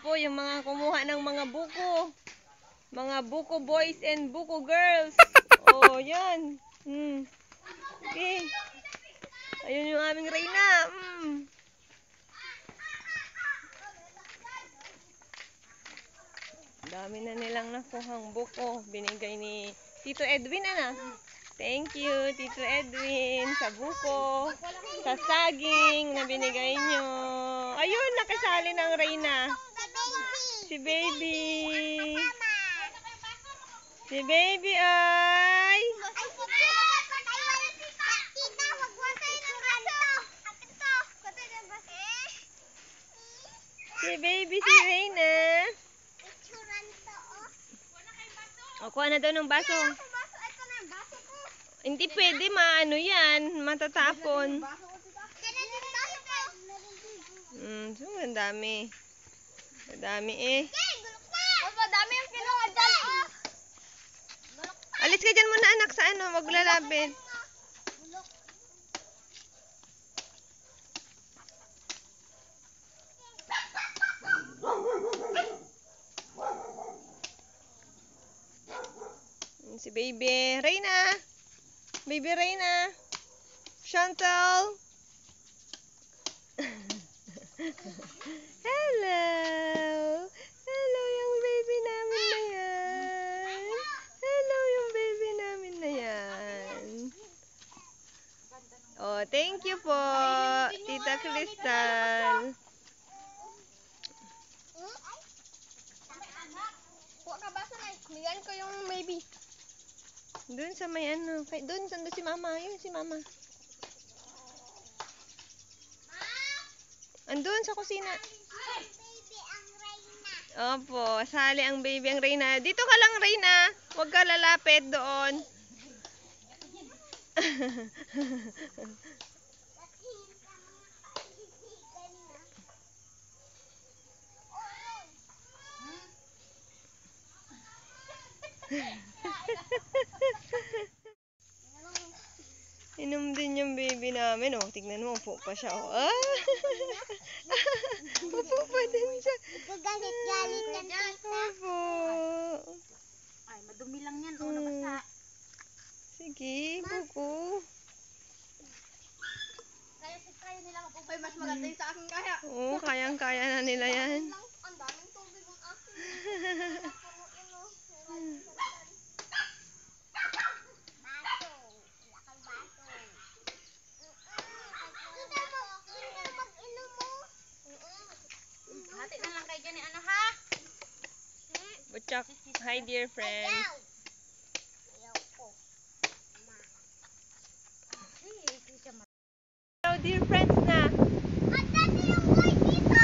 po yung mga kumuha ng mga buko. Mga buko boys and buko girls. Oh, yan. Okay. Ayun yung aming Reyna. Dami na nilang nakuhang buko. Binigay ni Tito Edwin, ano? Thank you, Tito Edwin, sa buko, sa saging na binigay nyo. Ayun, nakasali ng Reyna. Si baby. Si baby ay. Si baby si Reyna. O, kuha na daw ng baso. Hindi pwede, maano yan. Matatapon. So, ang dami. Ang dami eh. Dami yung kinuha dyan. Alis ka dyan muna anak sa ano, maglalapit. Si baby Reyna. Baby Reyna. Chantal. Hello. Hello yung baby namin na yan. Hello yung baby namin na yan. Oh, thank you po, Tita Crystal. Kuha ka ba sa bigyan ko yung maybe. Doon sa may ano, doon sando si Mama, yun si Mama. Andun sa kusina. Baby ang Reyna. Opo, sali ang baby ang Reyna. Dito ka lang, Reyna. Huwag ka lalapit doon. Inom din yung baby namin. Oh, tignan mo, upo pa siya. Oh. Upo pa din siya. Galit na dyan. Opo. Ay, madumi lang yan. O, nabasa. Sige, buko. Kaya nila mapupay. Mas maganda yung sa akin kaya. Oo, kayang-kaya na nila yan. Ang daming tubig ang akin. Hati na lang kayo dyan ni ano ha? Butchak, hi dear friends. Hello dear friends na. Ang dami yung boy dito!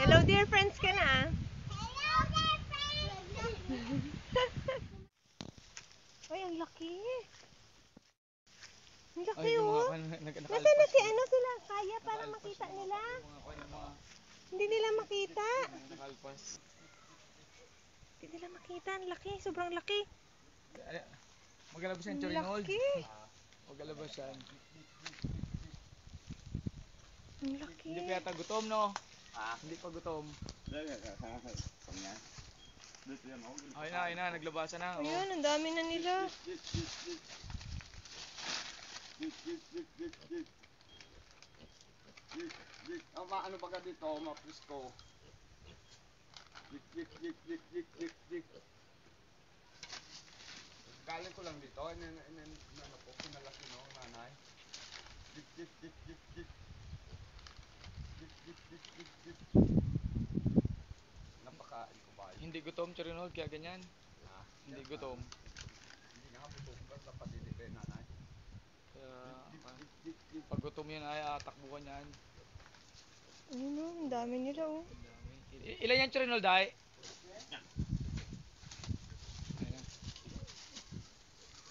Hello dear friends ka na. Ay, ang laki. Ang laki oh. Nasaan na si ano sila? Kaya para makita nila. Hindi nila makita. Hindi nila makita. Ang laki. Sobrang laki. Magalabas yan, Ang Chorinol. laki. Magalabas yan. Ang laki. Hindi pa yata gutom, no? Hindi pa gutom. Ay na, naglabasan na. Ayun, ang dami na nila. Ano baga dito, maprisko. Galing ko lang dito, ano po, pinalaki no, nanay. Napakain ko ba yun? Hindi gutom, Cherinol, kaya ganyan. Ah, Hindi gutom. Hindi nga gutom, basta padilibre nanay. Kaya, pag gutom yan ay takbuhan yan. Ayun o, ang dami nila oh. Ang dami. Ilan yan, Cherinol, dahil? Ayan.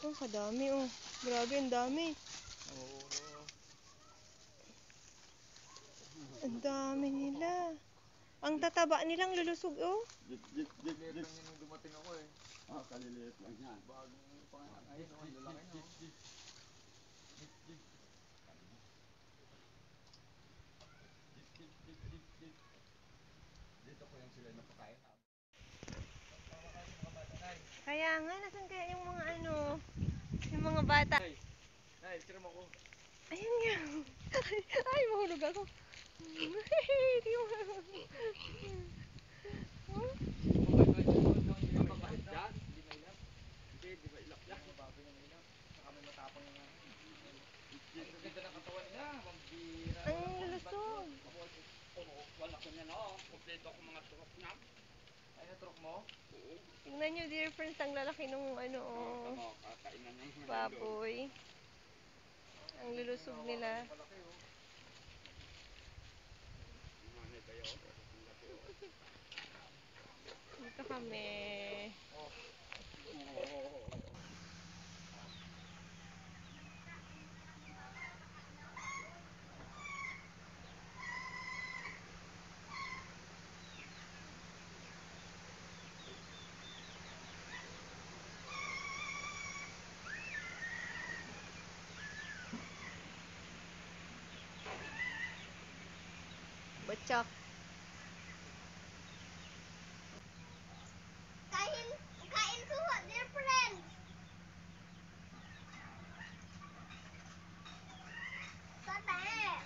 Oh, kadami oh. Grabe, ang dami. Oo. Ang dami nila. Ang tataba nilang lulusog oh. Liit lang yan nung dumating ako eh. Ah, kaliliit lang yan. Bagong pangalan. Ayun, oh, ang lalaki na. Oh. Dito ko yan sila napakain. Kaya nga, nasan kaya yung mga ano, yung mga bata. Nay, tira mo ko. Ayun nga. Ay, mahulog ako. Ang lulusog. Wala ko niya no. Kompleto ako mga turok niya. Ay, na-truck mo? Tingnan nyo, dear friends, ang lalaki nung ano, oh, Kainan ng baboy. Ang lulusog nila. Dito kami. Bachak. Kain ko, dear friends. Sarap.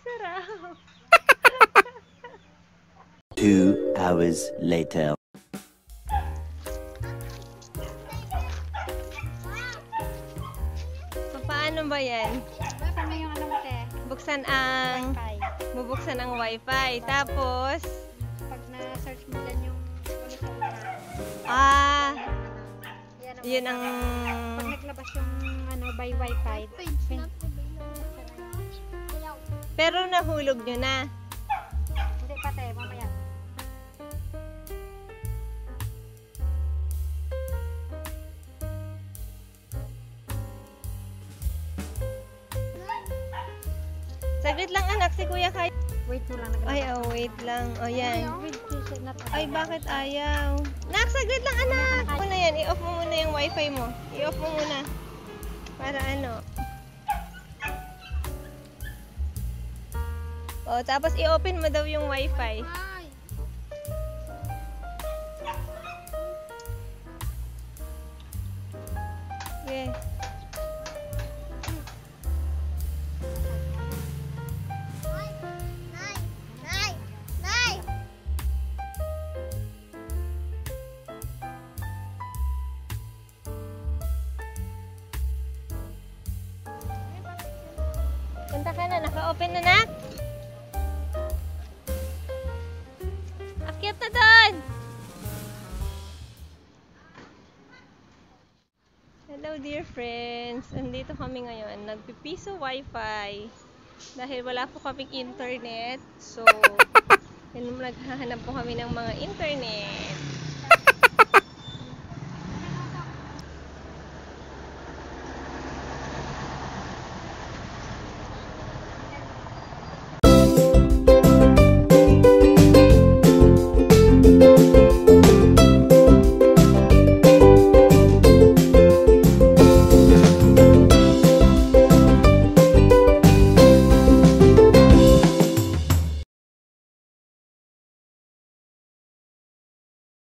Sarap. 2 hours later. So, paano ba yan? Buksan mo yung ano mo, te. Buksan ang... Wi-Fi. Bubuksan ang wifi. Tapos... Pag na-search mo dyan yung ano sa una. Ah... Yan ang Yun ang... Pag naglabas yung ano, by Wi-Fi. Pero nahulog nyo na. Hindi pa, te. Mamaya. Saglit lang anak, si Kuya Kay. Wait mo lang. naglabas. Ay, oh, wait lang. O, yan. Wait, t-shirt na to. Ay, bakit ayaw? Nak, saglit lang anak. Muna yan, i-off mo muna yung wifi mo. I-off mo muna. Para ano. O, tapos i-open mo daw yung wifi. Okay. Punta ka na, naka-open na nak? Akyat na doon! Hello dear friends! Andito kami ngayon, nagpipiso wifi. Dahil wala po kaming internet. So, naghahanap po kami ng mga internet.